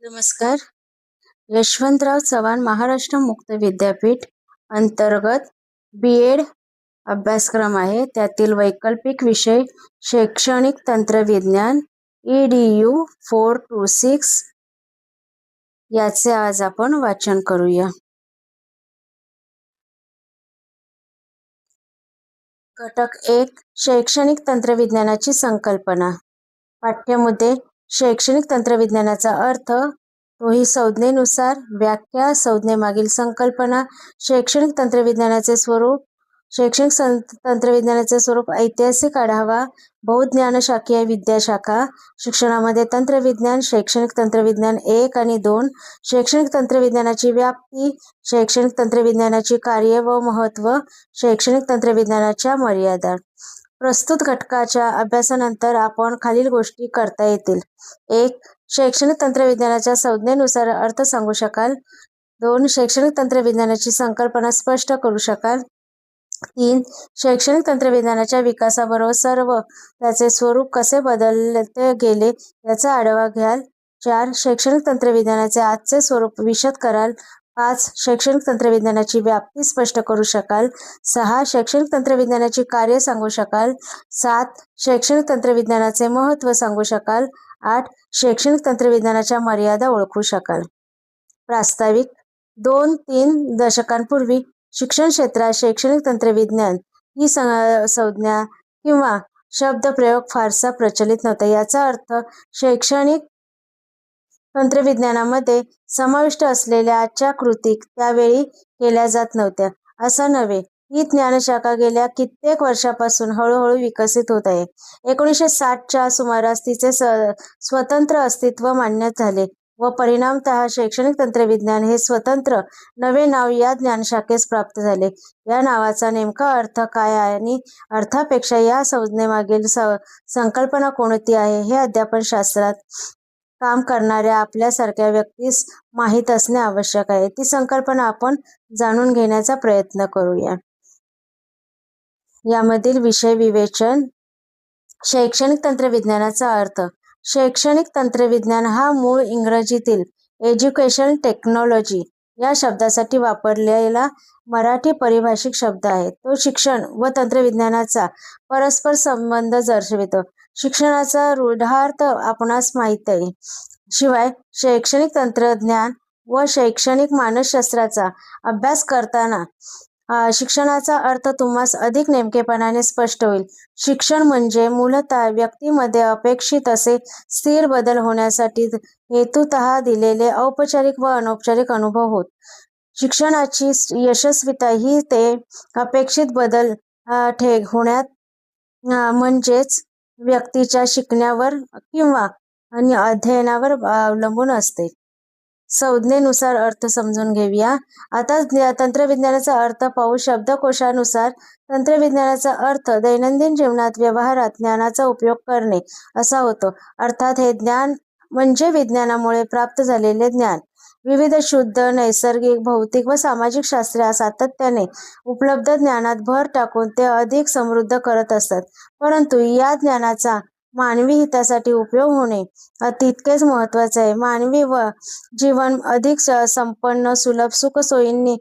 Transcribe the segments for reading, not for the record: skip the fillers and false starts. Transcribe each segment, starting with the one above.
नमस्कार. यशवंतराव चव्हाण महाराष्ट्र मुक्त विद्यापीठ अंतर्गत बी.एड अभ्यासक्रम आहे. त्यातील वैकल्पिक विषय शैक्षणिक तंत्रविज्ञान EDU 426 याचे आज आपण वाचन करूया. घटक 1 शैक्षणिक तंत्रविज्ञानाची संकल्पना. पाठ्यमुद्दे शैक्षणिक तंत्रविज्ञानाचा अर्थ, तोही संज्ञेनुसार, व्याख्या, संज्ञेमागील संकल्पना, शैक्षणिक तंत्रविज्ञानाचे स्वरूप. शैक्षणिक तंत्रविज्ञानाचे स्वरूप ऐतिहासिक आढावा, बहुज्ञानशाखीय विद्याशाखा. शिक्षणामध्ये तंत्रविज्ञान, शैक्षणिक तंत्रविज्ञान 1 आणि 2. शैक्षणिक तंत्रविज्ञानाची व्याप्ती, शैक्षणिक तंत्रविज्ञानाची कार्ये व महत्त्व, शैक्षणिक तंत्रविज्ञानाच्या मर्यादा. प्रस्तुत घटकाच्या अभ्यासानंतर आपण खालील गोष्टी करता येतील. 1. शैक्षणिक तंत्रविज्ञानाच्या संज्ञेनुसार अर्थ सांगू शकाल. 2. शैक्षणिक तंत्रविज्ञानाची संकल्पना स्पष्ट करू शकाल. 3. शैक्षणिक तंत्रविज्ञानाच्या विकासाबरोबर सर्व त्याचे स्वरूप कसे बदलते गेले याचा आढावा घ्याल. 4. शैक्षणिक तंत्रविज्ञानाचे आजचे स्वरूप विशद कराल. 5. शैक्षणिक तंत्रविज्ञानाची व्याप्ती स्पष्ट करू शकाल. 6. शैक्षणिक तंत्रविज्ञानाची कार्ये सांगू शकाल. 7. शैक्षणिक तंत्रविज्ञानाचे महत्त्व सांगू शकाल. 8. शैक्षणिक तंत्रविज्ञानाच्या मर्यादा ओळखू शकाल. प्रास्ताविक. 2-3 दशकांपूर्वी शिक्षण क्षेत्रात शैक्षणिक तंत्रविज्ञान ही संज्ञा किंवा शब्दप्रयोग फारसा प्रचलित नव्हता. याचा अर्थ शैक्षणिक तंत्रविज्ञानामध्ये समाविष्ट असलेल्या आजच्या कृती त्यावेळी केल्या जात नव्हत्या असं नव्हे. ही ज्ञानशाखा गेल्या कित्येक वर्षापासून हळूहळू विकसित होत आहे. 1960च्या सुमारास तिचे स्वतंत्र अस्तित्व मान्य झाले व परिणामतः शैक्षणिक तंत्रविज्ञान हे स्वतंत्र नवे नाव या ज्ञानशाखेस प्राप्त झाले. या नावाचा नेमका अर्थ काय आणि अर्थापेक्षा या संज्ञेमागील संकल्पना कोणती आहे हे अध्यापनशास्त्रात काम करणाऱ्या आपल्यासारख्या व्यक्तीस माहीत असणे आवश्यक आहे. ती संकल्पना आपण जाणून घेण्याचा प्रयत्न करूया. यामधील विषय विवेचन. शैक्षणिक तंत्रविज्ञानाचा अर्थ. शैक्षणिक तंत्रविज्ञान हा मूळ इंग्रजीतील एज्युकेशन टेक्नॉलॉजी या शब्दासाठी वापरलेला मराठी पारिभाषिक शब्द आहे. तो शिक्षण व तंत्रविज्ञानाचा परस्पर संबंध दर्शवितो. शिक्षणाचा रूढार्थ आपणास माहीत आहे. शिवाय शैक्षणिक तंत्रज्ञान व शैक्षणिक मानसशास्त्राचा अभ्यास करताना शिक्षणाचा अर्थ तुम्हास अधिक नेमकेपणाने स्पष्ट होईल. शिक्षण म्हणजे मूलतः व्यक्तीमध्ये अपेक्षित असे स्थिर बदल होण्यासाठी हेतुतः दिलेले औपचारिक व अनौपचारिक अनुभव होत. शिक्षणाची यशस्वीता ही ते अपेक्षित बदल होण्यात म्हणजेच व्यक्तीच्या शिकण्यावर किंवा अध्ययनावर अवलंबून असते. संज्ञेनुसार अर्थ समजून घेऊया. आता तंत्रविज्ञानाचा अर्थ पाहू. शब्दकोशानुसार तंत्रविज्ञानाचा अर्थ दैनंदिन जीवनात व्यवहारात ज्ञानाचा उपयोग करणे असा होतो. अर्थात हे ज्ञान म्हणजे विज्ञानामुळे प्राप्त झालेले ज्ञान. विविध शुद्ध, नैसर्गिक, भौतिक व सामाजिक शास्त्रे सातत्याने उपलब्ध ज्ञानात भर टाकून ते अधिक समृद्ध करत असतात. परंतु या ज्ञानाचा मानवी हितासाठी उपयोग होणे तितकेच महत्त्वाचे आहे. मानवी जीवन अधिक संपन्न, सुलभ, सुखसोयींनी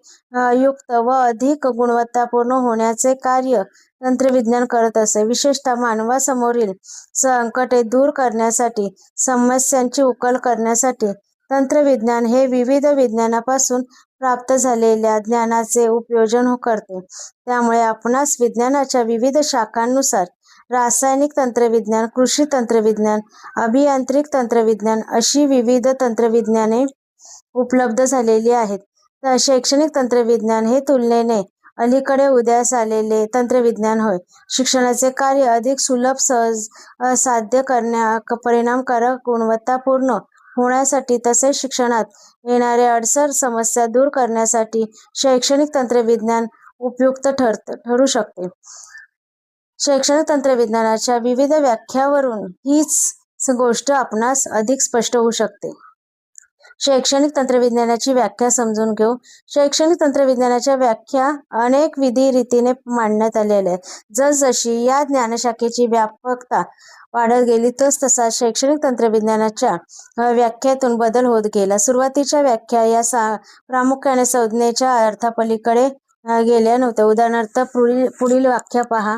युक्त व अधिक गुणवत्तापूर्ण होण्याचे कार्य तंत्रविज्ञान करत असे. विशेषतः मानवासमोरील संकटे दूर करण्यासाठी, समस्यांची उकल करण्यासाठी तंत्रविज्ञान हे विविध विज्ञानापासून प्राप्त झालेल्या ज्ञानाचे उपयोजन करते. त्यामुळे आपणास विज्ञानाच्या विविध शाखांनुसार रासायनिक तंत्रविज्ञान, कृषी तंत्रविज्ञान, अभियांत्रिक तंत्रविज्ञान अशी विविध तंत्रविज्ञाने उपलब्ध झालेली आहेत. शैक्षणिक तंत्रविज्ञान हे तुलनेने अलीकडे उदयास आलेले तंत्रविज्ञान होय. शिक्षणाचे कार्य अधिक सुलभ, सहज साध्य परिणामकारक, गुणवत्तापूर्ण होण्यासाठी तसेच शिक्षणात येणाऱ्या अडसर समस्या दूर करण्यासाठी शैक्षणिक तंत्रविज्ञान उपयुक्त ठरू शकते. शैक्षणिक तंत्रविज्ञानाच्या विविध व्याख्यावरून हीच गोष्ट आपणास अधिक स्पष्ट होऊ शकते. शैक्षणिक तंत्रविज्ञानाची व्याख्या समजून घेऊ. शैक्षणिक तंत्रविज्ञानाच्या व्याख्या अनेक विधी रीतीने मांडण्यात आलेल्या आहेत. जसजशी या ज्ञानशाखेची व्यापकता वाढत गेली तसा शैक्षणिक तंत्रविज्ञानाच्या व्याख्येतून बदल होत गेला. सुरुवातीच्या व्याख्या या प्रामुख्याने संज्ञेच्या अर्थापलीकडे गेल्या नव्हत्या. उदाहरणार्थ पुढील व्याख्या पहा.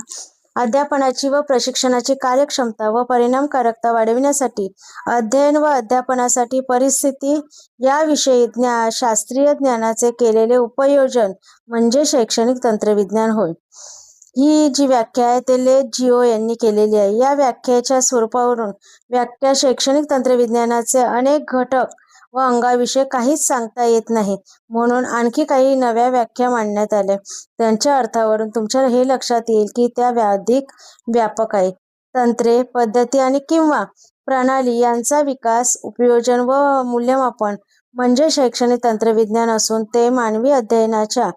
अध्यापनाची व प्रशिक्षणाची कार्यक्षमता व परिणामकारकता वाढविण्यासाठी अध्ययन व अध्यापनासाठी परिस्थिती याविषयी शास्त्रीय ज्ञानाचे केलेले उपयोजन म्हणजे शैक्षणिक तंत्रविज्ञान होय. ही जी व्याख्या आहे ते ले जिओ यांनी केलेली आहे. या व्याख्येच्या स्वरूपावरून व्याख्या शैक्षणिक तंत्रविज्ञानाचे अनेक घटक व अंगाविषयी काहीच सांगता येत नाही, म्हणून आणखी काही नव्या व्याख्या मांडण्यात आल्या. त्यांच्या अर्थावरून तुमच्या हे लक्षात येईल की त्या अधिक व्यापक आहे. तंत्रे, पद्धती आणि किंवा प्रणाली यांचा विकास, उपयोजन व मूल्यमापन म्हणजे शैक्षणिक तंत्रविज्ञान असून ते मानवी अध्ययनाच्या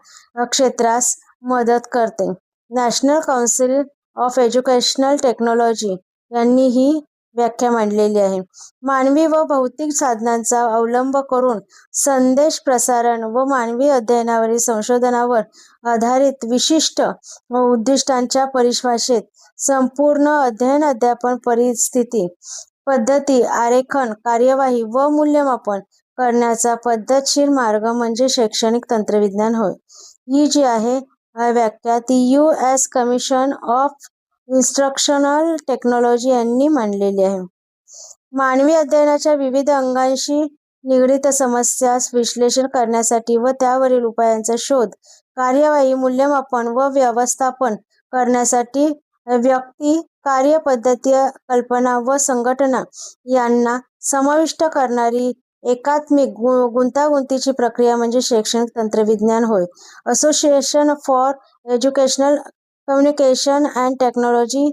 क्षेत्रास मदत करते. National council of educational technology यांनी ही व्याख्या मांडलेली आहे. मानवी व भौतिक साधनांचा अवलंब करून संदेश प्रसारण व मानवी अध्ययनावरील संशोधनावर आधारित विशिष्ट उद्दिष्टांच्या परिभाषेत संपूर्ण अध्ययन, अध्यापन, परिस्थिती, पद्धती, आरेखन, कार्यवाही व मूल्यमापन करण्याचा पद्धतशीर मार्ग म्हणजे शैक्षणिक तंत्रविज्ञान होय. ही जी आहे व्याख्या ती US commission of instructional technology यांनी मांडलेली आहे. मानवी अध्ययनाच्या विविध अंगांशी निगडित समस्या विश्लेषण करण्यासाठी व त्यावरील उपायांचा शोध, कार्यवाही, मूल्यमापन व व्यवस्थापन करण्यासाठी व्यक्ती, कार्यपद्धती, कल्पना व संघटना यांना समाविष्ट करणारी एकात्मिक गुंतागुंतीची प्रक्रिया म्हणजे शैक्षणिक तंत्रविज्ञान होय. Association for educational communication and technology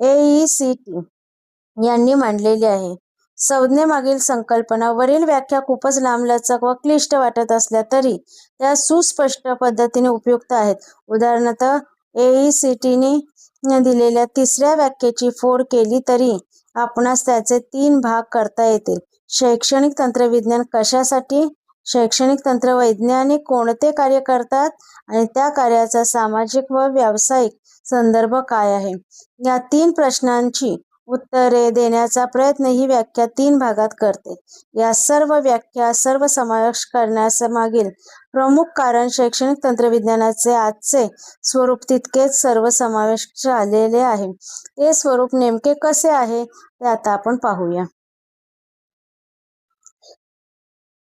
AECT यांनी मांडलेली आहे. संज्ञेमागील संकल्पना वरील व्याख्या खूपच लांबलचक व क्लिष्ट वाटत असल्या तरी त्या सुस्पष्ट पद्धतीने उपयुक्त आहेत. उदाहरणार्थ AECTने दिलेल्या तिसऱ्या व्याख्येची फोड केली तरी आपणास त्याचे 3 भाग करता येतील. शैक्षणिक तंत्रविज्ञान कशासाठी, शैक्षणिक तंत्रवैज्ञानिक कोणते कार्य करतात आणि त्या कार्याचा सामाजिक व व्यावसायिक संदर्भ काय आहे, या 3 प्रश्नांची उत्तरे देण्याचा प्रयत्न ही व्याख्या 3 भागात करते. या सर्व व्याख्या सर्वसमावेश करण्यामागील प्रमुख कारण शैक्षणिक तंत्रविज्ञानाचे आजचे स्वरूप तितकेच सर्वसमावेश झालेले आहे. ते स्वरूप नेमके कसे आहे ते आता आपण पाहूया.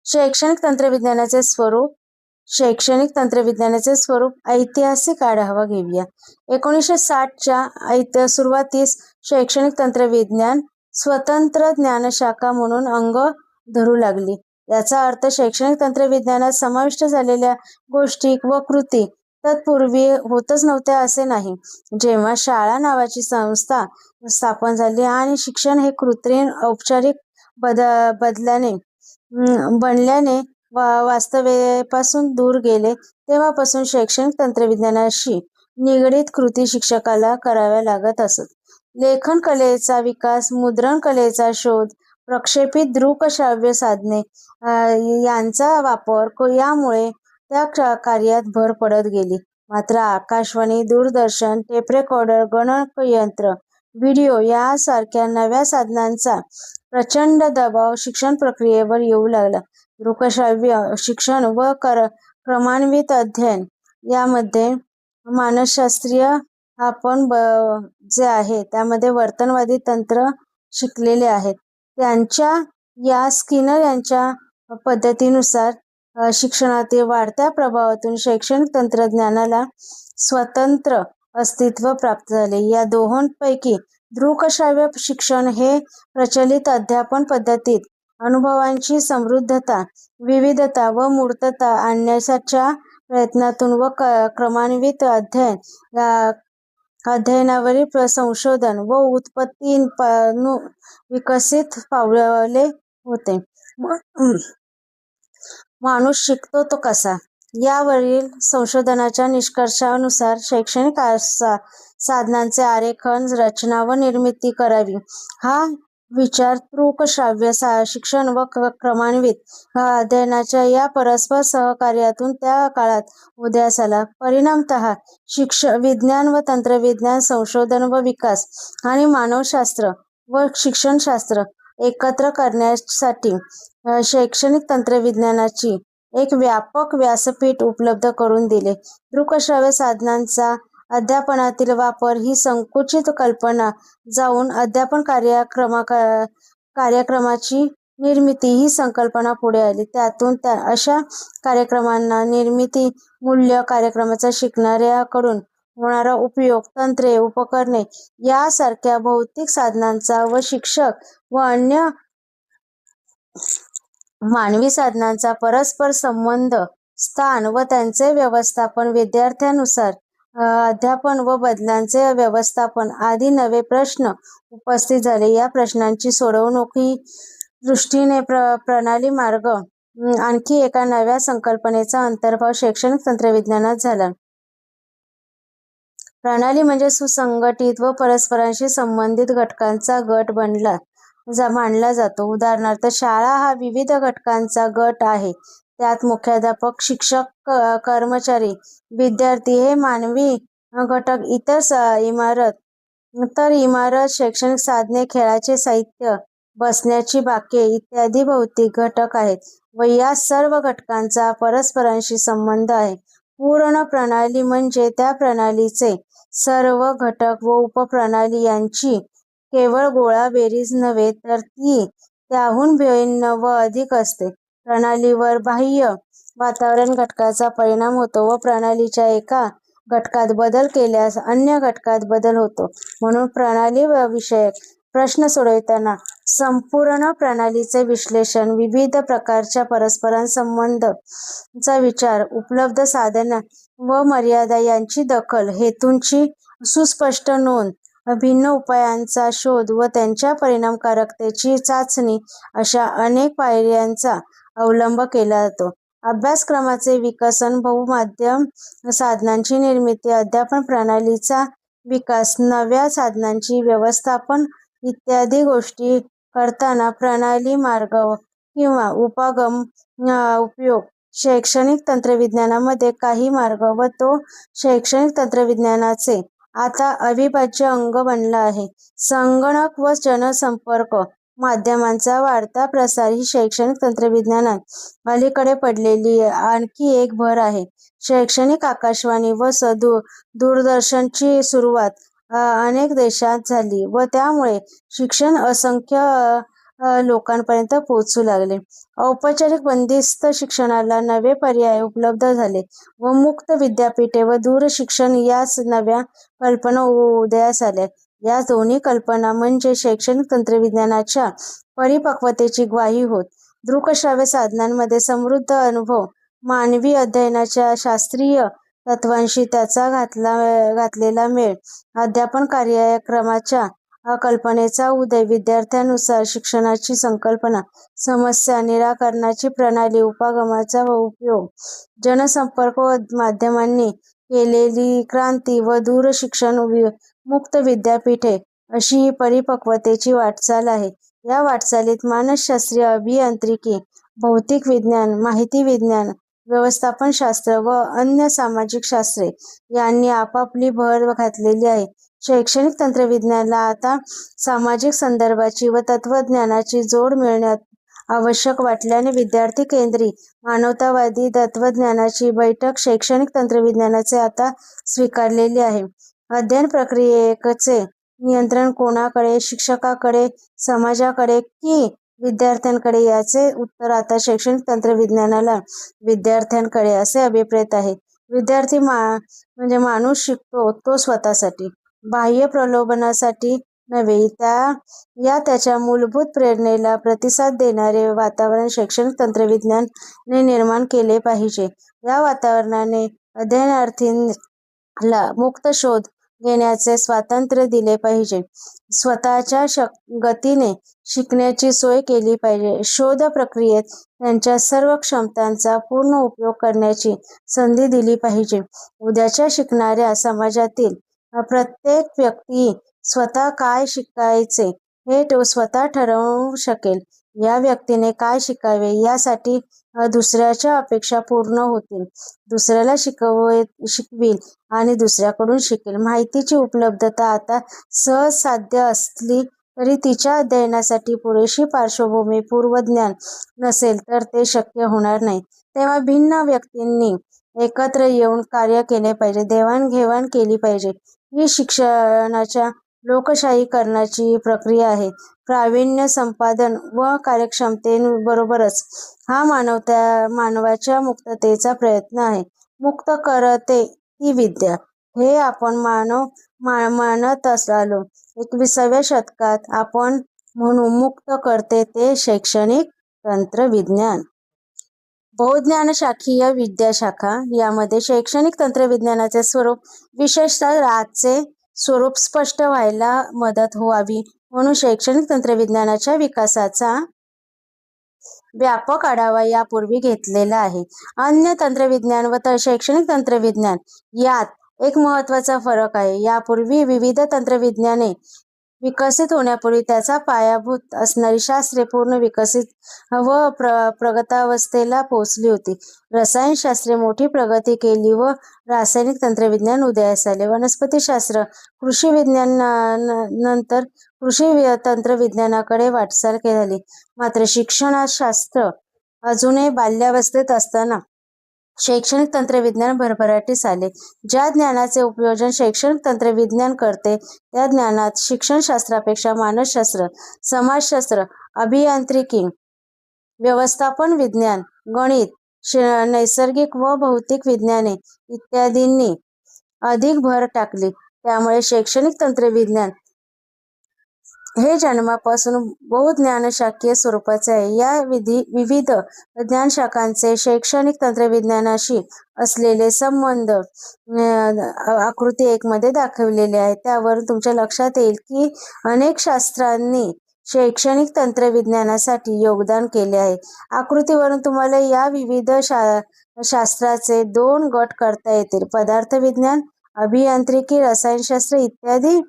शैक्षणिक तंत्रविज्ञानाचे स्वरूप. शैक्षणिक तंत्रविज्ञानाचे स्वरूप ऐतिहासिक आढावा घेऊया. 1960च्या सुरुवातीस शैक्षणिक तंत्रविज्ञान स्वतंत्र ज्ञानशाखा म्हणून अंग धरू लागली. याचा अर्थ शैक्षणिक तंत्रविज्ञानात समाविष्ट झालेल्या गोष्टी व कृती तत्पूर्वी होतच नव्हत्या असे नाही. जेव्हा शाळा नावाची संस्था स्थापन झाली आणि शिक्षण हे कृत्रिम औपचारिक बनल्याने वास्तवेपासून दूर गेले, तेव्हापासून शैक्षणिक तंत्रविज्ञानाशी निगडित कृती शिक्षकाला कराव्या लागत असत. लेखन कलेचा विकास, मुद्रण कलेचा शोध, प्रक्षेपित दृकश्राव्य साधने यांचा वापर यामुळे त्या कार्यात भर पडत गेली. मात्र आकाशवाणी, दूरदर्शन, टेप रेकॉर्डर, गणकयंत्र, व्हिडिओ यासारख्या नव्या साधनांचा प्रचंड दबाव शिक्षण प्रक्रियेवर येऊ लागला. दृकश्राव्य शिक्षण व क्रमान्वित अध्ययन यामध्ये मानसशास्त्रीय आपण जे आहे त्यामध्ये वर्तनवादी तंत्र शिकलेले आहेत. त्यांच्या या स्किनर यांच्या पद्धतीनुसार शिक्षणातील वाढत्या प्रभावातून शैक्षणिक तंत्रज्ञानाला स्वतंत्र अस्तित्व प्राप्त झाले. या दोहोंपैकी दृकश्राव्य शिक्षण हे प्रचलित अध्यापन पद्धतीत अनुभवांची समृद्धता, विविधता व मूर्तता आणण्याच्या प्रयत्नातून व क्रमान्वित अध्ययनावरील संशोधन व उत्पत्ती विकसित पावले होते. माणूस शिकतो तो कसा यावरील संशोधनाच्या निष्कर्षानुसार शैक्षणिक साधनांचे आरेखन, रचना व निर्मिती करावी हा विचार, तर्क, श्राव्य शिक्षण व क्रमान्वित अध्ययनाच्या या परस्पर सहकार्यातून त्या काळात उदयास आला. परिणामतः विज्ञान व तंत्रविज्ञान, संशोधन व विकास आणि मानवशास्त्र व शिक्षणशास्त्र एकत्र करण्यासाठी शैक्षणिक तंत्रविज्ञानाची एक व्यापक व्यासपीठ उपलब्ध करून दिले. दृकश्राव्य साधनांचा अध्यापनातील वापर ही संकुचित कल्पना जाऊन अध्यापन कार्यक्रमाची निर्मिती ही संकल्पना पुढे आली. त्यातून अशा कार्यक्रमांना निर्मिती, मूल्य, कार्यक्रमाचा शिकणाऱ्याकडून होणारा उपयोग, तंत्रे, उपकरणे यासारख्या भौतिक साधनांचा व शिक्षक व अन्य मानवी साधनांचा परस्पर संबंध, स्थान व त्यांचे व्यवस्थापन, विद्यार्थ्यानुसार अध्यापन व बदलांचे व्यवस्थापन आदी नवे प्रश्न उपस्थित झाले. या प्रश्नांची सोडवणुकी दृष्टीने प्रणाली मार्ग आणखी एका नव्या संकल्पनेचा अंतर्भाव शैक्षणिक तंत्रविज्ञानात झाला. प्रणाली म्हणजे सुसंघटित व परस्परांशी संबंधित घटकांचा गट मानला जातो. उदाहरणार्थ, शाळा हा विविध घटकांचा गट आहे. त्यात मुख्याध्यापक, शिक्षक, कर्मचारी, विद्यार्थी हे मानवी घटक, इमारत, शैक्षणिक साधने, खेळाचे साहित्य, बसण्याची बाके इत्यादी भौतिक घटक आहेत व या सर्व घटकांचा परस्परांशी संबंध आहे. पूर्ण प्रणाली म्हणजे त्या प्रणालीचे सर्व घटक व उपप्रणाली यांची केवळ गोळा बेरीज नव्हे, तर ती त्याहून भिन्न व अधिक असते. प्रणालीवर बाह्य वातावरण घटकाचा परिणाम होतो व प्रणालीच्या एका घटकात बदल केल्यास अन्य घटकात बदल होतो. म्हणून प्रणाली विषयक प्रश्न सोडवताना संपूर्ण प्रणालीचे विश्लेषण, विविध प्रकारच्या परस्परसंबंधांचा विचार, उपलब्ध साधन व मर्यादा यांची दखल, हेतूंची सुस्पष्ट नोंद, भिन्न उपायांचा शोध व त्यांच्या परिणामकारकतेची चाचणी अशा अनेक पायऱ्यांचा अवलंब केला जातो. अभ्यासक्रमाचे विकसन, बहुमाध्यम साधनांची निर्मिती, अध्यापन प्रणालीचा विकास, नव्या साधनांची व्यवस्थापन इत्यादी गोष्टी करताना प्रणाली मार्ग किंवा उपयोग शैक्षणिक तंत्रविज्ञानामध्ये काही मार्ग व तो शैक्षणिक तंत्रविज्ञानाचे आता अविभाज्य अंग बनला आहे. संगणक व जनसंपर्क माध्यमांचा वाढता प्रसार ही शैक्षणिक तंत्रविज्ञानात अलीकडे पडलेली आणखी एक भर आहे. शैक्षणिक आकाशवाणी व दूरदर्शनची सुरुवात अनेक देशात झाली व त्यामुळे शिक्षण असंख्य लोकांपर्यंत पोहोचू लागले. औपचारिक बंदिस्त शिक्षणाला नवे पर्याय उपलब्ध झाले व मुक्त विद्यापीठे व दूरशिक्षण या नव्या कल्पना उदयास आल्या. या दोन्ही कल्पना म्हणजे शैक्षणिक तंत्रविज्ञानाच्या परिपक्वतेची ग्वाही होत. दृकश्राव्य साधनांमध्ये समृद्ध अनुभव, मानवी अध्ययनाच्या शास्त्रीय तत्वांशी त्याचा घातलेला मेळ, अध्यापन कार्यक्रमाच्या कल्पनेचा उदय, विद्यार्थ्यानुसार शिक्षणाची संकल्पना, समस्या निराकरणाची प्रणाली, उपागमाचा उपयोग, जनसंपर्क माध्यमांनी केलेली क्रांती व दूरशिक्षण, मुक्त विद्यापीठे अशी ही परिपक्वतेची वाटचाल आहे. या वाटचालीत मानसशास्त्रीय, अभियांत्रिकी, भौतिक विज्ञान, माहिती विज्ञान, व्यवस्थापनशास्त्र व अन्य सामाजिक शास्त्रे यांनी आपापली भर घातलेली आहे. शैक्षणिक तंत्रविज्ञानाला आता सामाजिक संदर्भाची व तत्त्वज्ञानाची जोड मिळण्यात आवश्यक वाटल्याने विद्यार्थी केंद्री, मानवतावादी तत्त्वज्ञानाची बैठक शैक्षणिक तंत्रविज्ञानाचे आता स्वीकारलेली आहे. अध्ययन प्रक्रियेचे नियंत्रण कोणाकडे, शिक्षकाकडे, समाजाकडे की विद्यार्थ्यांकडे, याचे उत्तर आता शैक्षणिक तंत्रविज्ञानाला विद्यार्थ्यांकडे असे अभिप्रेत आहे. विद्यार्थी म्हणजे माणूस शिकतो तो स्वतःसाठी, बाह्य प्रलोभनासाठी नव्हे. त्याच्या मूलभूत प्रेरणेला प्रतिसाद देणारे वातावरण शैक्षणिक तंत्रविज्ञानाने निर्माण केले पाहिजे. या वातावरणाने अध्ययनार्थीला मुक्त शोध घेण्याचे स्वातंत्र्य दिले पाहिजे. स्वतःच्या गतीने शिकण्याची सोय केली पाहिजे. शोध प्रक्रियेत त्यांच्या सर्व क्षमतांचा पूर्ण उपयोग करण्याची संधी दिली पाहिजे. उद्याच्या शिकणाऱ्या समाजातील प्रत्येक व्यक्ती स्वतः काय शिकायचे हे तो स्वतः ठरवू शकेल. या व्यक्तीने काय शिकावे यासाठी दुसऱ्याच्या अपेक्षा पूर्ण होतील. दुसऱ्याला शिकविल आणि दुसऱ्याकडून शिकेल. माहितीची उपलब्धता आता सहज साध्य असली तरी तिच्या अध्ययनासाठी पुरेशी पार्श्वभूमी पूर्वज्ञान नसेल तर ते शक्य होणार नाही. तेव्हा भिन्न व्यक्तींनी एकत्र येऊन कार्य केले पाहिजे, देवाणघेवाण केली पाहिजे. ही शिक्षणाच्या लोकशाहीकरणाची प्रक्रिया आहे. प्रावीण्य संपादन व कार्यक्षमतेबरोबरच हा मानवाच्या मुक्ततेचा प्रयत्न आहे. मुक्त करते ती विद्या, हे आपण म्हणत आलो. 21व्या शतकात आपण म्हणू मुक्त करते ते शैक्षणिक तंत्रविज्ञान. बहुज्ञानशाखीय विद्याशाखा यामध्ये शैक्षणिक तंत्रविज्ञानाचे स्वरूप, विशेषतः आजचे स्वरूप स्पष्ट व्हायला मदत व्हावी म्हणून शैक्षणिक तंत्रविज्ञानाच्या विकासाचा व्यापक आढावा यापूर्वी घेतलेला आहे. अन्य तंत्रविज्ञान व शैक्षणिक तंत्रविज्ञान यात एक महत्त्वाचा फरक आहे. यापूर्वी विविध तंत्रविज्ञाने विकसित होण्यापूर्वी त्याचा पायाभूत असणारी शास्त्रे पूर्ण विकसित व प्रगतावस्थेला पोहोचली होती. रसायनशास्त्रे मोठी प्रगती केली व रासायनिक तंत्रविज्ञान उदयास आले. वनस्पतीशास्त्र, कृषी विज्ञान नंतर कृषी तंत्रविज्ञानाकडे वाटचाल झाली. मात्र शिक्षणशास्त्र अजूनही बाल्यावस्थेत असताना शैक्षणिक तंत्रविज्ञान भरभराटीस आले. ज्या ज्ञानाचे उपयोजन शैक्षणिक तंत्रविज्ञान करते त्या ज्ञानात शिक्षणशास्त्रापेक्षा मानसशास्त्र, समाजशास्त्र, अभियांत्रिकी, व्यवस्थापन विज्ञान, गणित, नैसर्गिक व भौतिक विज्ञाने इत्यादींनी अधिक भर टाकली. त्यामुळे शैक्षणिक तंत्रविज्ञान हे जन्मापासून बहुज्ञानशाखीय स्वरूपाचे आहे. या विविध ज्ञानशाखांचे शैक्षणिक तंत्रविज्ञानाशी असलेले संबंध आकृती 1 मध्ये दाखविलेले आहे. त्यावरून तुमच्या लक्षात येईल की अनेक शास्त्रांनी शैक्षणिक तंत्रविज्ञानासाठी योगदान केले आहे. आकृतीवरून तुम्हाला या विविध शास्त्राचे 2 गट करता येतील. पदार्थविज्ञान, अभियांत्रिकी, रसायनशास्त्र इत्यादी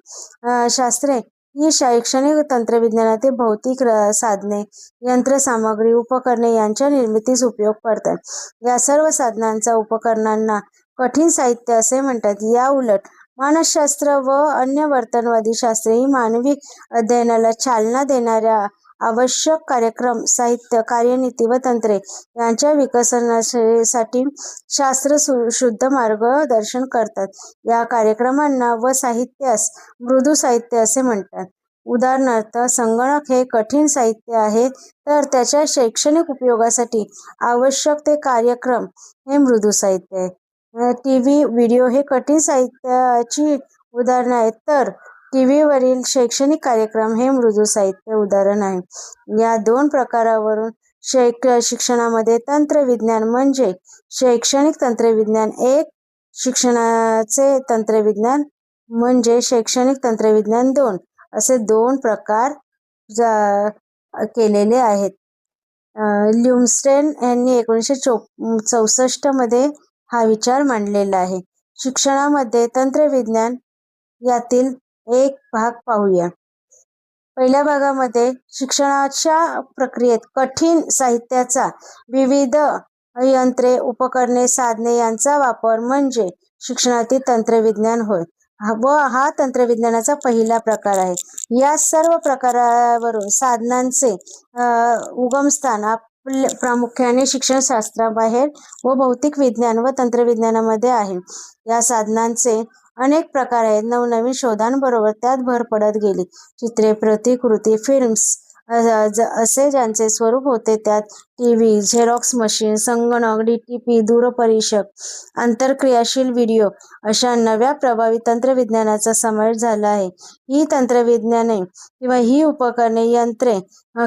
शास्त्रे ही शैक्षणिक तंत्रविज्ञानातील भौतिक साधने, यंत्रसामग्री, उपकरणे यांच्या निर्मितीस उपयोग पडतात. या सर्व साधनांचा उपकरणांना कठीण साहित्य असे म्हणतात. या उलट मानसशास्त्र व अन्य वर्तनवादी शास्त्रे ही मानवी अध्ययनाला चालना देणाऱ्या आवश्यक कार्यक्रम, साहित्य, कार्यनीती व तंत्रे यांच्या विकसनासाठी शास्त्र शुद्ध मार्गदर्शन करतात. या कार्यक्रमांना व साहित्यास मृदू साहित्य असे म्हणतात. उदाहरणार्थ, संगणक हे कठीण साहित्य आहे तर त्याच्या शैक्षणिक उपयोगासाठी आवश्यक ते कार्यक्रम हे मृदू साहित्य आहे. टीव्ही, व्हिडिओ हे कठीण साहित्याची उदाहरणे आहेत तर टीव्हीवरील शैक्षणिक कार्यक्रम हे मृदू साहित्य उदाहरण आहे. या 2 प्रकारावरून शिक्षणामध्ये तंत्रविज्ञान म्हणजे शैक्षणिक तंत्रविज्ञान 1, शिक्षणाचे तंत्रविज्ञान म्हणजे शैक्षणिक तंत्रविज्ञान 2 असे 2 प्रकार केलेले आहेत. ल्युमस्टेन यांनी 1964 मध्ये हा विचार मांडलेला आहे. शिक्षणामध्ये तंत्रविज्ञान यातील एक भाग पाहूया. पहिल्या भागामध्ये शिक्षणाच्या प्रक्रियेत कठीण साहित्याचा, विविध यंत्रे, उपकरणे, साधने यांचा वापर म्हणजे शिक्षणातील तंत्रविज्ञान होय व हा तंत्रविज्ञानाचा पहिला प्रकार आहे. या सर्व प्रकारावरून साधनांचे उगमस्थान प्रामुख्याने शिक्षणशास्त्राबाहेर व भौतिक विज्ञान व तंत्रविज्ञानामध्ये आहे. या साधनांचे अनेक प्रकार आहेत. नवनवीन शोधांबरोबर त्यात भर पडत गेली. चित्रे, प्रतिकृती, फिल्म्स असे ज्यांचे स्वरूप होते त्यात टीव्ही, झेरॉक्स मशीन, संगणक, डीटीपी, दूरपरीक्षक, आंतरक्रियाशील व्हिडिओ अशा नव्या प्रभावी तंत्रविज्ञानाचा समावेश झाला आहे. ही तंत्रविज्ञाने किंवा ही उपकरणे, यंत्रे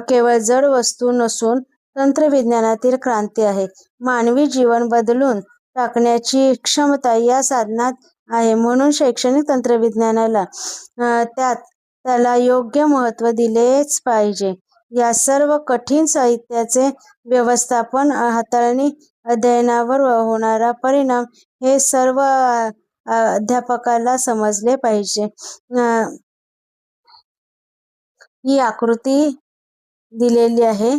केवळ जड वस्तू नसून तंत्रविज्ञानातील क्रांती आहे. मानवी जीवन बदलून टाकण्याची क्षमता या साधनात आहे. म्हणून शैक्षणिक तंत्रविज्ञानाला त्याला योग्य महत्त्व दिलेच पाहिजे. या सर्व कठीण साहित्याचे व्यवस्थापन, हाताळणी, अध्ययनावर होणारा परिणाम हे सर्व अध्यापकाला समजले पाहिजे. ही आकृती दिलेली आहे.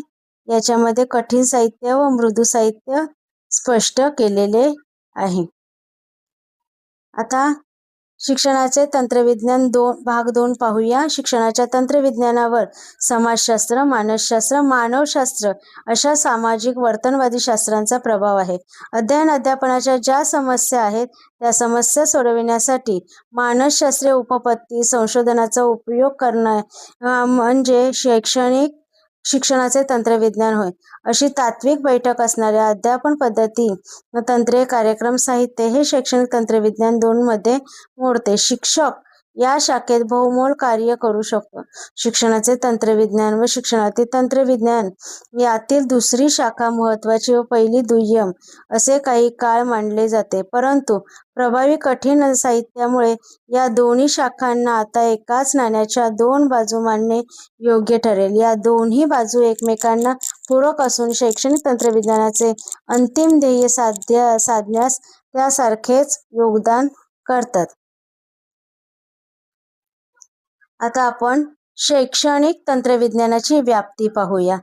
याच्यामध्ये कठीण साहित्य व मृदू साहित्य स्पष्ट केलेले आहे. आता शिक्षणाचे तंत्रविज्ञान भाग 2 पाहूया. शिक्षणाच्या तंत्रविज्ञानावर समाजशास्त्र, मानसशास्त्र, मानवशास्त्र अशा सामाजिक वर्तनवादी शास्त्रांचा प्रभाव आहे. अध्यापनाच्या ज्या समस्या आहेत त्या समस्या सोडविण्यासाठी मानसशास्त्रीय उपपत्ती संशोधनाचा उपयोग करणं म्हणजे शिक्षणाचे तंत्रविज्ञान होय. अशी तात्विक बैठक असणाऱ्या अध्यापन पद्धती, तंत्रे, कार्यक्रम, साहित्य हे शैक्षणिक तंत्रविज्ञान 2 मध्ये मोडते. शिक्षक या शाखेत बहुमोल कार्य करू शकतो. शिक्षणाचे तंत्रविज्ञान व शिक्षणातील तंत्रविज्ञान यातील दुसरी शाखा महत्त्वाची व पहिली दुय्यम असे काही काळ मानले जाते. परंतु प्रभावी कठीण साहित्यामुळे या दोन्ही शाखांना आता एकाच नाण्याच्या 2 बाजू मानणे योग्य ठरेल. या दोन्ही बाजू एकमेकांना पूरक असून शैक्षणिक तंत्रविज्ञानाचे अंतिम ध्येय साधण्यास त्यासारखेच योगदान करतात. आता आपण शैक्षणिक तंत्रविज्ञानाची व्याप्ती पाहूया.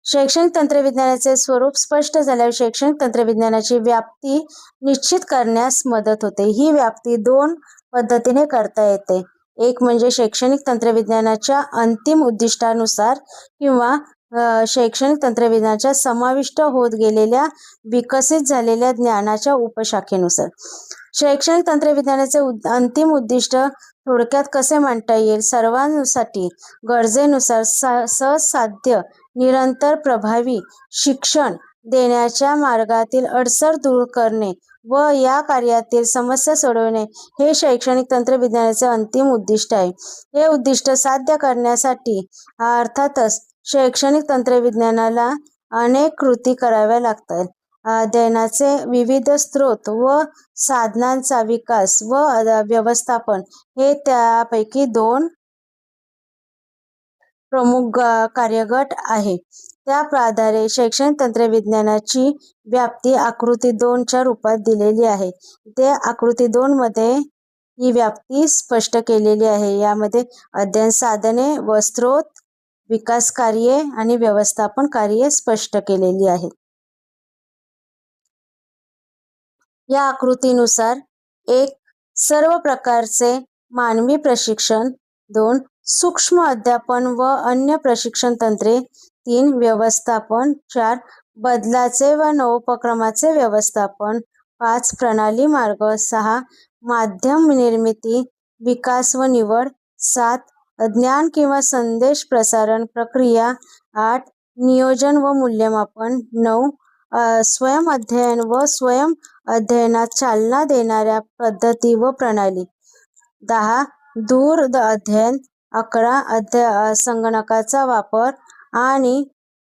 शैक्षणिक तंत्रविज्ञानाचे स्वरूप स्पष्ट झाल्यावर शैक्षणिक तंत्रविज्ञानाची व्याप्ती निश्चित करण्यास मदत होते. ही व्याप्ती 2 पद्धतीने करता येते. एक म्हणजे शैक्षणिक तंत्रविज्ञानाच्या अंतिम उद्दिष्टानुसार किंवा शैक्षणिक तंत्रविज्ञानाच्या समाविष्ट होत गेलेल्या विकसित झालेल्या ज्ञानाच्या उपशाखेनुसार. शैक्षणिक तंत्रविज्ञानाचे अंतिम उद्दिष्ट थोडक्यात कसे मांडता येईल? सर्वांसाठी गरजेनुसार सहज साध्य, निरंतर प्रभावी शिक्षण देण्याच्या मार्गातील अडसर दूर करणे व या कार्यातील समस्या सोडवणे हे शैक्षणिक तंत्रविज्ञानाचे अंतिम उद्दिष्ट आहे. हे उद्दिष्ट साध्य करण्यासाठी अर्थातच शैक्षणिक तंत्रविज्ञानाला अनेक कृती कराव्या लागतात. अध्ययनाचे विविध स्रोत व साधनांचा विकास व व्यवस्थापन हे त्यापैकी 2 प्रमुख कार्यगट आहे. त्या आधारे शैक्षणिक तंत्रविज्ञानाची व्याप्ती आकृती 2 च्या रूपात दिलेली आहे. ते आकृती 2 मध्ये ही व्याप्ती स्पष्ट केलेली आहे. यामध्ये अध्ययन साधने व स्रोत, विकास कार्ये आणि व्यवस्थापन कार्ये स्पष्ट केलेली आहेत. या आकृतीनुसार 1. सर्व प्रकारचे मानवी प्रशिक्षण. 2. सूक्ष्म अध्यापन व अन्य प्रशिक्षण तंत्रे. 3. व्यवस्थापन. 4. बदलाचे व नवोपक्रमाचे व्यवस्थापन. 5. प्रणाली मार्ग. 6. माध्यम निर्मिती, विकास व निवड. 7. ज्ञान किंवा संदेश प्रसारण प्रक्रिया. 8. नियोजन व मूल्यमापन. 9. स्वयं अध्ययन व स्वयं अध्ययनात चालना देणाऱ्या पद्धती व प्रणाली. 10. दूर अध्ययन. 11. संगणकाचा वापर. आणि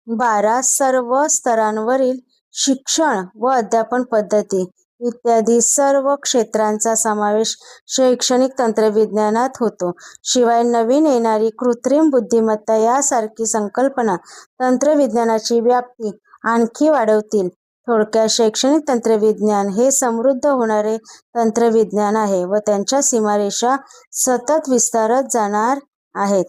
12. सर्व स्तरांवरील शिक्षण व अध्यापन पद्धती इत्यादी सर्व क्षेत्रांचा समावेश शैक्षणिक तंत्रविज्ञानात होतो. शिवाय नवीन येणारी कृत्रिम बुद्धिमत्ता यासारखी संकल्पना तंत्रविज्ञानाची व्याप्ती आणखी वाढवतील. थोडक्यात शैक्षणिक तंत्रविज्ञान हे समृद्ध होणारे तंत्रविज्ञान आहे व त्यांच्या सीमारेषा सतत विस्तारत जाणार आहेत.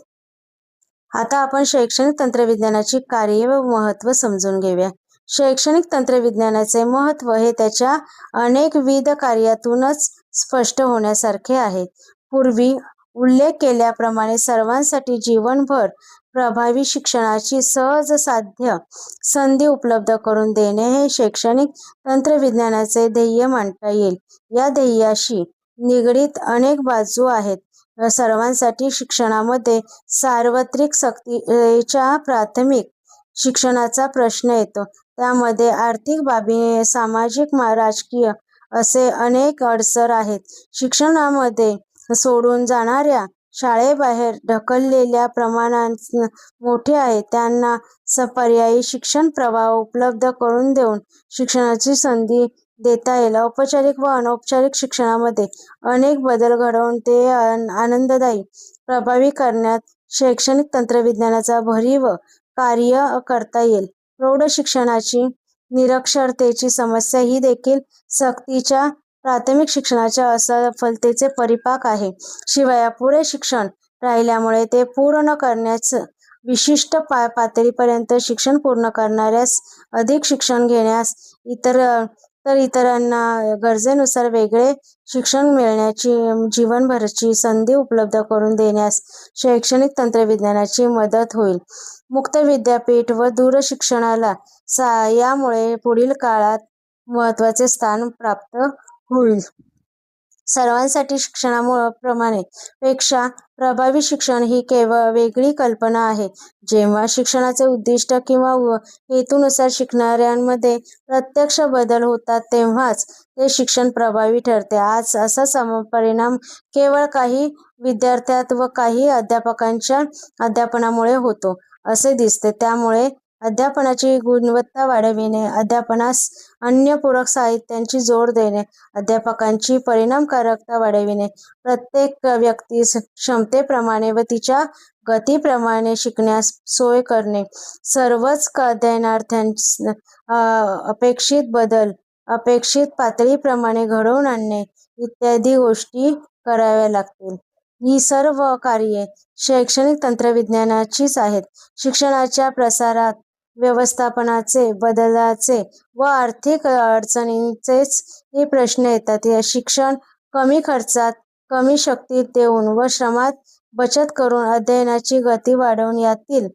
आता आपण शैक्षणिक तंत्रविज्ञानाची कार्ये व महत्त्व समजून घेऊया. शैक्षणिक तंत्रविज्ञानाचे महत्त्व हे त्याच्या अनेकविध कार्यातूनच स्पष्ट होण्यासारखे आहे. पूर्वी उल्लेख केल्याप्रमाणे सर्वांसाठी जीवनभर प्रभावी शिक्षणाची सहज साध्य संधी उपलब्ध करून देणे हे शैक्षणिक तंत्रविज्ञानाचे ध्येय मानता येईल. या ध्येयाशी निगडीत अनेक बाजू आहेत. सर्वांसाठी शिक्षणामध्ये सार्वत्रिक सक्तीच्या प्राथमिक शिक्षणाचा प्रश्न येतो. त्यामध्ये आर्थिक बाबी, सामाजिक, राजकीय असे अनेक अडसर आहेत. शिक्षणामध्ये सोडून जाणाऱ्या, शाळेबाहेर ढकललेल्या प्रमाणात मोठे आहे. त्यांना पर्यायी शिक्षण प्रवाह उपलब्ध करून देऊन शिक्षणाची संधी देता येईल. औपचारिक व अनौपचारिक शिक्षणामध्ये अनेक बदल घडवून ते आनंददायी, प्रभावी करण्यात शैक्षणिक तंत्रविज्ञानाचा भरीव कार्य करता येईल. प्रौढ शिक्षणाची निरक्षरतेची समस्या ही देखील सक्तीच्या प्राथमिक शिक्षणाच्या असफलतेचे परिपाक आहे. शिवाय अपुरे शिक्षण राहिल्यामुळे ते पूर्ण करण्यास विशिष्ट पातळीपर्यंत शिक्षण पूर्ण करणाऱ्यास अधिक शिक्षण घेण्यास, इतरांना गरजेनुसार वेगळे शिक्षण मिळण्याची जीवनभरची संधी उपलब्ध करून देण्यास शैक्षणिक तंत्रज्ञानाची मदत होईल. मुक्त विद्यापीठ व दूरशिक्षणाला यामुळे पुढील काळात महत्त्वाचे स्थान प्राप्त होईल. सर्वांसाठी शिक्षणाप्रमाणे पेक्षा प्रभावी शिक्षण ही केवळ वेगळी कल्पना आहे. जेव्हा शिक्षणाचे उद्दिष्ट किंवा हेतूनुसार शिकणाऱ्यांमध्ये प्रत्यक्ष बदल होतात तेव्हाच ते शिक्षण प्रभावी ठरते. आज असा परिणाम केवळ काही विद्यार्थ्यात व काही अध्यापकांच्या अध्यापनामुळे होतो असे दिसते. त्यामुळे अध्यापनाची गुणवत्ता वाढविणे, अध्यापनास अन्य पूरक साहित्यांची जोड देणे, अध्यापकांची परिणामकारकता वाढविणे, प्रत्येक व्यक्तीस क्षमतेप्रमाणे व तिच्या गतीप्रमाणे शिकण्यास सोय करणे, सर्वच अध्ययनार्थ्यांस अपेक्षित बदल अपेक्षित पातळीप्रमाणे घडवून आणणे इत्यादी गोष्टी कराव्या लागतील. ही सर्व कार्ये शैक्षणिक तंत्रज्ञानाचीच आहेत. शिक्षणाच्या प्रसारात व्यवस्थापनाचे, बदलाचे व आर्थिक अडचणींचेच हे प्रश्न येतात. शिक्षण कमी खर्चात, कमी शक्तीत देऊन व श्रमात बचत करून अध्ययनाची गती वाढवून यातील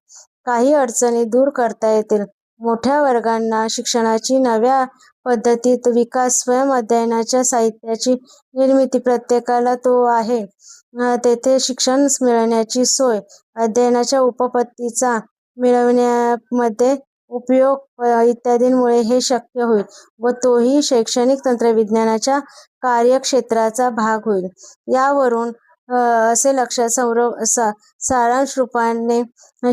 काही अडचणी दूर करता येतील. मोठ्या वर्गांना शिक्षणाची नव्या पद्धतीत विकास, स्वयं अध्ययनाच्या साहित्याची निर्मिती, प्रत्येकाला तो आहे तेथे शिक्षण मिळण्याची सोय, अध्ययनाच्या उपपत्तीचा मिळवण्यामध्ये उपयोग इत्यादींमुळे हे शक्य होईल व तोही शैक्षणिक तंत्रज्ञानाच्या कार्यक्षेत्राचा भाग होईल. यावरून असे लक्षात सारांश रूपाने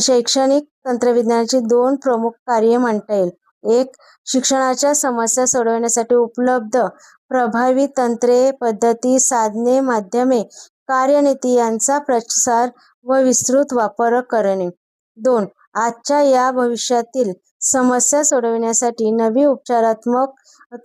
शैक्षणिक तंत्रज्ञानाची दोन प्रमुख कार्ये म्हणता येईल. एक, शिक्षणाच्या समस्या सोडवण्यासाठी उपलब्ध प्रभावी तंत्रे, पद्धती, साधने, माध्यमे, कार्यनीती यांचा प्रसार व विस्तृत वापर करणे. 2. आजच्या या भविष्यातील समस्या सोडविण्यासाठी नवी उपचारात्मक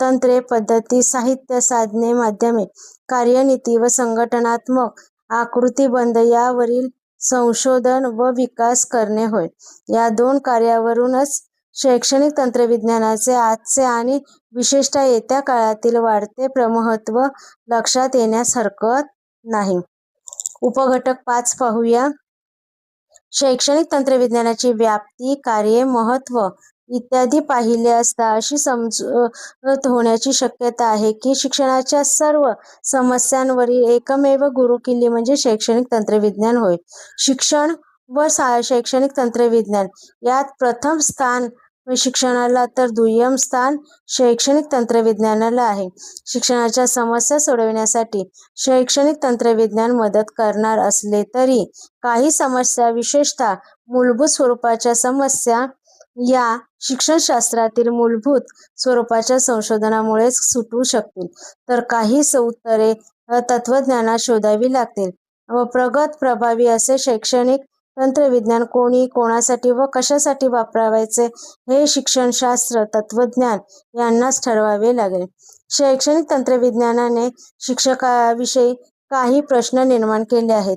तंत्रे, पद्धती, साहित्य, साधने, माध्यमे, कार्यनीती व संघटनात्मक आकृतिबंध यावरील संशोधन व विकास करणे होय. या दोन कार्यावरूनच शैक्षणिक तंत्रज्ञानाचे आजचे आणि विशेषतः येत्या काळातील वाढते महत्त्व लक्षात येण्यास हरकत नाही. उपघटक 5 पाहूया. शैक्षणिक तंत्रज्ञानाची व्याप्ती, कार्ये, महत्त्व इत्यादी पाहिले असता अशी समजूत होण्याची शक्यता आहे की शिक्षणाच्या सर्व समस्यांवरील एकमेव गुरुकिल्ली म्हणजे शैक्षणिक तंत्रज्ञान होय. शिक्षण व शैक्षणिक तंत्रज्ञान यात प्रथम स्थान शिक्षणाला तर दुय्यम स्थान शैक्षणिक तंत्रज्ञानाला आहे. शिक्षणाच्या समस्या सोडविण्यासाठी शैक्षणिक तंत्रज्ञान मदत करणार असले तरी काही समस्या, विशेषतः मूलभूत स्वरूपाच्या समस्या, या शिक्षणशास्त्रातील मूलभूत स्वरूपाच्या संशोधनामुळेच सुटू शकतील, तर काही उत्तरे तत्त्वज्ञानात शोधावी लागतील. व प्रगत, प्रभावी असे शैक्षणिक तंत्रज्ञान कोणी, कोणासाठी व कशासाठी वापरावयाचे हे शिक्षणशास्त्र, तत्त्वज्ञान यांनाच ठरवावे लागेल. शैक्षणिक तंत्रज्ञानाने शिक्षकाविषयी काही प्रश्न निर्माण केले आहेत.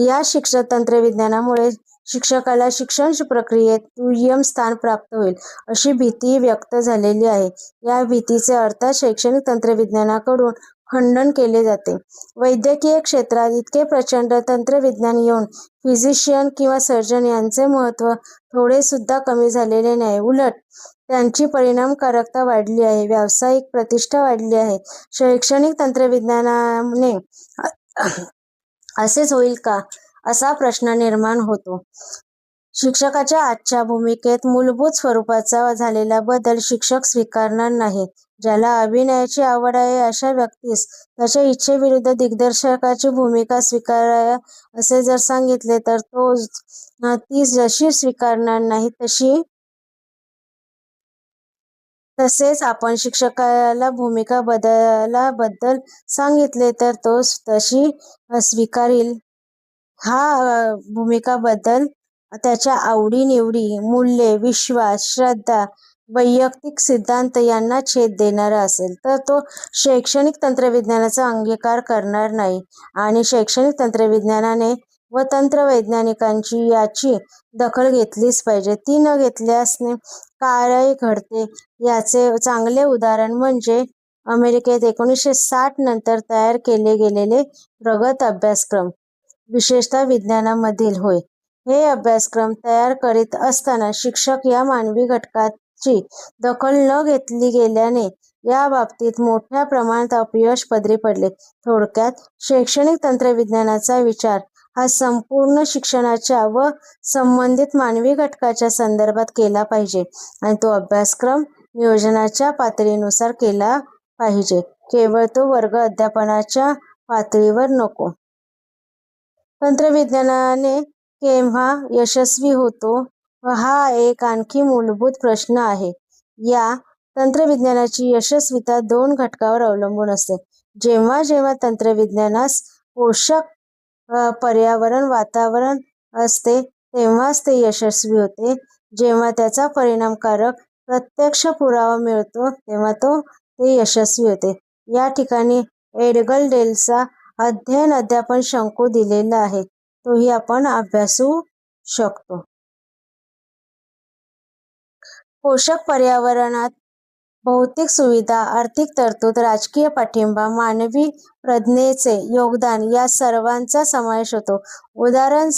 या शिक्षण तंत्रज्ञानामुळे शिक्षकाला शिक्षण प्रक्रियेत दुय्यम स्थान प्राप्त होईल अशी भीती व्यक्त झालेली आहे. या भीतीचे अर्थात शैक्षणिक तंत्रज्ञानाकडून खंडन केले जाते. वैद्यकीय क्षेत्रात इतके प्रचंड तंत्रज्ञान येऊन फिजिशियन किंवा सर्जन यांचे महत्त्व थोडे सुद्धा कमी झालेले नाही. उलट त्यांची परिणामकारकता वाढली आहे, व्यावसायिक प्रतिष्ठा वाढली आहे. शैक्षणिक तंत्रज्ञानाने असेच होईल का, असा प्रश्न निर्माण होतो. शिक्षकाच्या आजच्या भूमिकेत मूलभूत स्वरूपाचा झालेला बदल शिक्षक स्वीकारणार नाही. ज्याला अभिनयाची आवड आहे अशा व्यक्तीस त्याच्या इच्छेविरुद्ध दिग्दर्शकाची भूमिका स्वीकाराया असे जर सांगितले तर तो ती जशी स्वीकारणार नाही तसेच आपण शिक्षकाला भूमिका बदल सांगितले तर तो तशी स्वीकारील. हा भूमिका बदल त्याच्या आवडी-निवडी, मूल्ये, विश्वास, श्रद्धा, वैयक्तिक सिद्धांत यांना छेद देणारा असेल तर तो शैक्षणिक तंत्रज्ञानाचा अंगीकार करणार नाही आणि शैक्षणिक तंत्रज्ञानाने व तंत्रवैज्ञानिकांची याची दखल घेतलीच पाहिजे. ती न घेतल्यासने काय घडते याचे चांगले उदाहरण म्हणजे अमेरिकेत 1960 नंतर तयार केले गेलेले प्रगत अभ्यासक्रम, विशेषतः विज्ञानामधील होय. हे अभ्यासक्रम तयार करीत असताना शिक्षक या मानवी घटकाची दखल न घेतली गेल्याने या बाबतीत मोठ्या प्रमाणात अपयश पदरी पडले. थोडक्यात, शैक्षणिक तंत्रविज्ञानाचा विचार हा संपूर्ण शिक्षणाच्या व संबंधित मानवी घटकाच्या संदर्भात केला पाहिजे आणि तो अभ्यासक्रम नियोजनाच्या पातळीनुसार केला पाहिजे, केवळ तो वर्ग अध्यापनाच्या पातळीवर नको. तंत्रविज्ञानाने केव्हा यशस्वी होतो हा एक आणखी मूलभूत प्रश्न आहे. या तंत्रविज्ञानाची यशस्वीता 2 घटकावर अवलंबून असते. जेव्हा जेव्हा तंत्रविज्ञानास पोषक पर्यावरण वातावरण असते तेव्हाच ते यशस्वी होते. जेव्हा त्याचा परिणामकारक प्रत्यक्ष पुरावा मिळतो तेव्हा ते यशस्वी होते. या ठिकाणी एडगर डेलचा अध्ययन अध्यापन शंकू दिलेला आहे, तोही आपण अभ्यासू शकतो. पोषक पर्यावरणात भौतिक सुविधा, आर्थिक तरतूद, राजकीय पाठिंबा, मानवी प्रज्ञेचे योगदान या सर्वांचा समावेश होतो. उदाहरण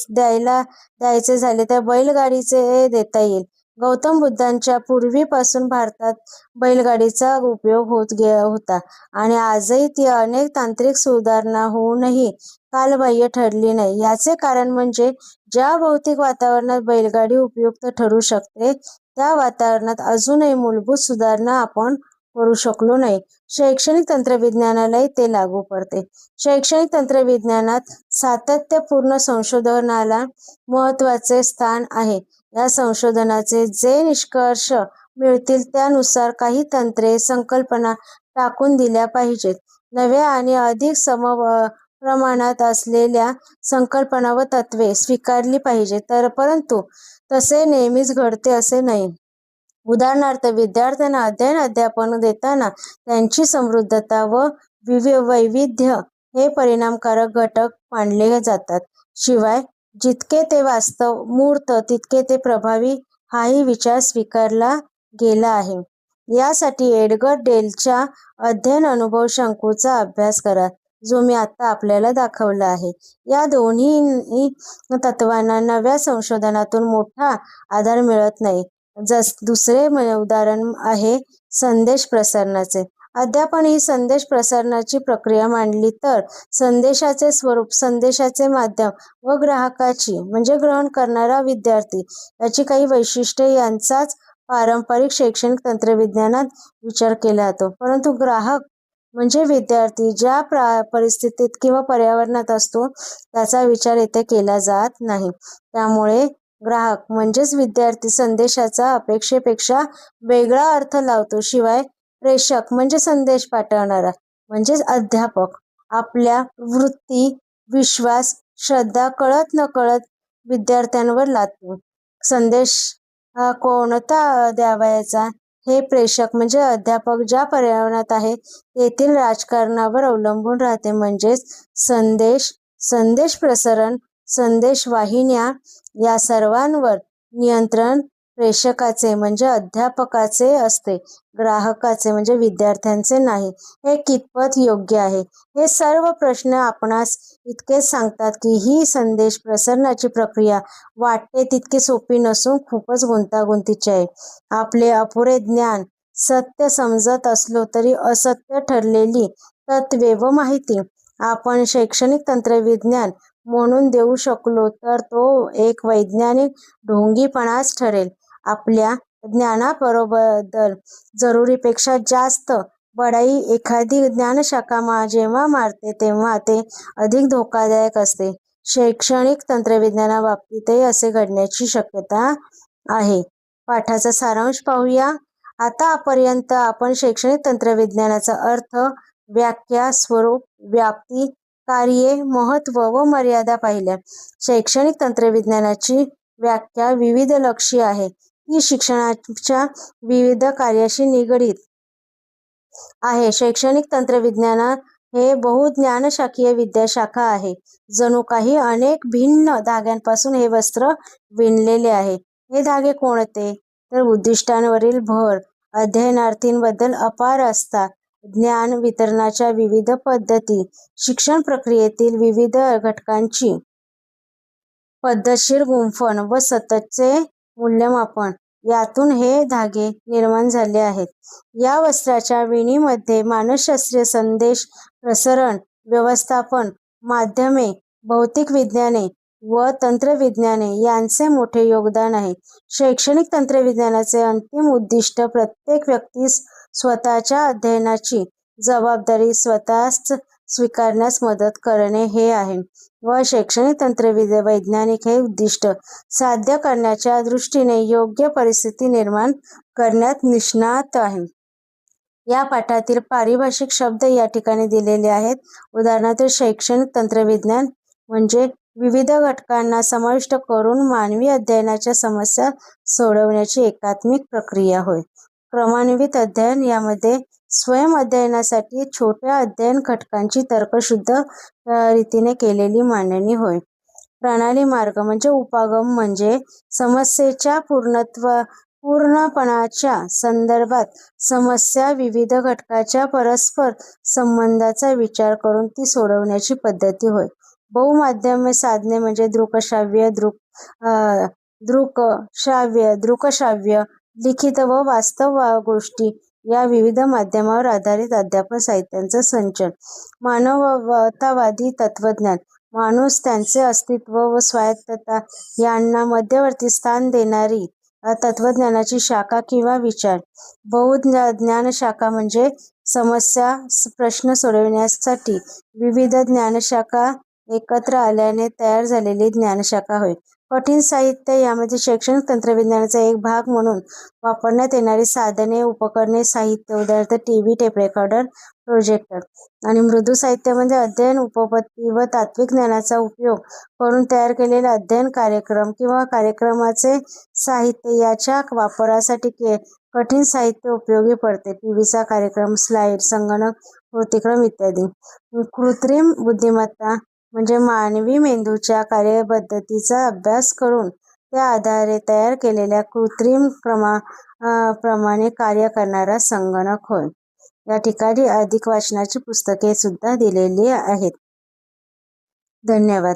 द्यायचे झाले तर बैलगाडीचे देता येईल. गौतम बुद्धांच्या पूर्वीपासून भारतात बैलगाडीचा उपयोग होता आणि आजही ती अनेक तांत्रिक सुधारणा होऊनही कालबाह्य ठरली नाही. याचे कारण म्हणजे ज्या भौतिक वातावरणात बैलगाडी उपयुक्त ठरू शकते त्या वातावरणात अजूनही मूलभूत सुधारणा आपण करू शकलो नाही. शैक्षणिक तंत्रविज्ञानालाही ते लागू पडते. शैक्षणिक तंत्रविज्ञानात सातत्यपूर्ण संशोधनाला महत्त्वाचे स्थान आहे. या संशोधनाचे जे निष्कर्ष मिळतील त्यानुसार काही तंत्रे, संकल्पना टाकून दिल्या पाहिजेत. नव्या आणि अधिक समप्रमाणात असलेल्या संकल्पना व तत्त्वे स्वीकारली पाहिजेत. परंतु तसे नेहमीच घडते असे नाही. उदाहरणार्थ, विद्यार्थ्यांना अध्ययन अध्यापन देताना त्यांची समृद्धता व वैविध्य हे परिणामकारक घटक मानले जातात. शिवाय जितके ते वास्तव मूर्त तितके ते प्रभावी हाही विचार स्वीकारला गेला आहे. यासाठी एडगर डेलच्या अध्ययन अनुभव शंकूचा अभ्यास करा, जो मी आता आपल्याला दाखवला आहे. या दोन्ही तत्वांना नव्या संशोधनातून मोठा आधार मिळत नाही. दुसरे उदाहरण आहे संदेश प्रसारणाचे. अध्यापन ही संदेश प्रसारणाची प्रक्रिया मांडली तर संदेशाचे स्वरूप, संदेशाचे माध्यम व ग्राहकाची म्हणजे ग्रहण करणारा विद्यार्थी याची काही वैशिष्ट्ये यांचाच पारंपरिक शैक्षणिक तंत्रविज्ञानात विचार केला जातो. परंतु ग्राहक म्हणजे विद्यार्थी ज्या परिस्थितीत किंवा पर्यावरणात असतो त्याचा विचार येथे केला जात नाही. त्यामुळे ग्राहक म्हणजेच विद्यार्थी संदेशाचा अपेक्षेपेक्षा वेगळा अर्थ लावतो. शिवाय प्रेषक म्हणजे संदेश पाठवणारा म्हणजेच अध्यापक आपल्या वृत्ती, विश्वास, श्रद्धा कळत नकळत विद्यार्थ्यांवर लादतो. संदेश कोणता द्यावायचा हे प्रेषक म्हणजे अध्यापक ज्या पर्यावरणात आहे तेथील राजकारणावर अवलंबून राहते. म्हणजेच संदेश प्रसारण, संदेश वाहिन्या या सर्वांवर नियंत्रण प्रेषकाचे म्हणजे अध्यापकाचे असते, ग्राहकाचे म्हणजे विद्यार्थ्यांचे नाही. हे कितपत योग्य आहे? हे सर्व प्रश्न आपणास इतकेच सांगतात की ही संदेश प्रसारणाची प्रक्रिया वाटते तितकी सोपी नसून खूपच गुंतागुंतीची आहे. आपले अपुरे ज्ञान सत्य समजत असलो तरी असत्य ठरलेली तत्त्वे व माहिती आपण शैक्षणिक तंत्रविज्ञान म्हणून देऊ शकलो तर तो एक वैज्ञानिक ढोंगीपणाच ठरेल. आपल्या ज्ञानाबरोबर जरुरीपेक्षा जास्त बढाई एखादी ज्ञानशाखा जेव्हा मारते तेव्हा ते अधिक धोकादायक असते. शैक्षणिक तंत्रविज्ञानाबाबतीतही असे घडण्याची शक्यता आहे. पाठाचा सारांश पाहूया. आतापर्यंत आपण शैक्षणिक तंत्रविज्ञानाचा अर्थ, व्याख्या, स्वरूप, व्याप्ती, कार्ये, महत्त्व व मर्यादा पाहिल्या. शैक्षणिक तंत्रविज्ञानाची व्याख्या विविध लक्षी आहे. ती शिक्षणाच्या विविध कार्याशी निगडीत आहे. शैक्षणिक तंत्रविज्ञानात हे बहुज्ञानशाखीय विद्याशाखा आहे. जणू काही अनेक भिन्न धाग्यांपासून हे वस्त्र विणलेले आहे. हे धागे कोणते? तर उद्दिष्टांवरील भर, अध्ययनार्थींबद्दल अपार आस्था, ज्ञान वितरणाच्या विविध पद्धती, शिक्षण प्रक्रियेतील विविध घटकांची पद्धतशीर गुंफण व सततचे मूल्यमापन यातून हे धागे निर्माण झाले आहेत. या वस्त्राच्या विणीमध्ये मानसशास्त्रीय संदेश प्रसरण व्यवस्थापन, माध्यमे, भौतिक विज्ञाने व तंत्रविज्ञाने यांचे मोठे योगदान आहे. शैक्षणिक तंत्रविज्ञानाचे अंतिम उद्दिष्ट प्रत्येक व्यक्तीस स्वतःच्या अध्ययनाची जबाबदारी स्वतःच स्वीकारण्यास मदत करणे हे आहे व शैक्षणिक वैज्ञानिक हे उद्दिष्ट साध्य करण्याच्या दृष्टीने योग्य परिस्थिती निर्माण करण्यात निष्णात आहे. या पाठातील पारिभाषिक शब्द या ठिकाणी दिलेले आहेत. उदाहरणार्थ शैक्षणिक तंत्रविज्ञान म्हणजे विविध घटकांना समाविष्ट करून मानवी अध्ययनाच्या समस्या सोडवण्याची एकात्मिक प्रक्रिया होय. क्रमान्वित अध्ययन यामध्ये स्वयं अध्ययनासाठी छोट्या अध्ययन घटकांची तर्कशुद्ध रीतीने केलेली मांडणी होय. प्रणाली मार्ग म्हणजे उपागम म्हणजे समस्येच्या पूर्णपणाच्या संदर्भात समस्या विविध घटकाच्या परस्पर संबंधाचा विचार करून ती सोडवण्याची पद्धती होय. बहुमाध्यम साधने म्हणजे दृकश्राव्य, दृकश्राव्य, लिखित व वास्तव गोष्टी या विविध माध्यमावर आधारित अध्यापन साहित्यांचा संच. मानवतावादी तत्वज्ञान माणूस, त्यांचे अस्तित्व व स्वायत्तता यांना मध्यवर्ती स्थान देणारी तत्वज्ञानाची शाखा किंवा विचार. बहुज्ञानशाखा म्हणजे समस्या प्रश्न सोडविण्यासाठी विविध ज्ञानशाखा एकत्र आल्याने तयार झालेली ज्ञानशाखा होय. कठीण साहित्य यामध्ये शैक्षणिक तंत्रविज्ञानाचा एक भाग म्हणून वापरण्यात येणारी साधने, उपकरणे, साहित्य उदाहरणार्थ टीव्ही, टेप रेकॉर्डर, प्रोजेक्टर. आणि मृदू साहित्यामध्ये अध्ययन उपपत्ती व तात्विक ज्ञानाचा उपयोग करून तयार केलेले अध्ययन कार्यक्रम किंवा कार्यक्रमाचे साहित्य याच्या वापरासाठी कठीण साहित्य उपयोगी पडते. टीव्हीचा कार्यक्रम, स्लाइड, संगणक कृतिक्रम इत्यादी. कृत्रिम बुद्धिमत्ता म्हणजे मानवी मेंदूच्या कार्यपद्धतीचा अभ्यास करून त्या आधारे तयार केलेल्या कृत्रिम प्रमाणे कार्य करणारा संगणक होय. या ठिकाणी अधिक वाचनाची पुस्तके सुद्धा दिलेली आहेत. धन्यवाद.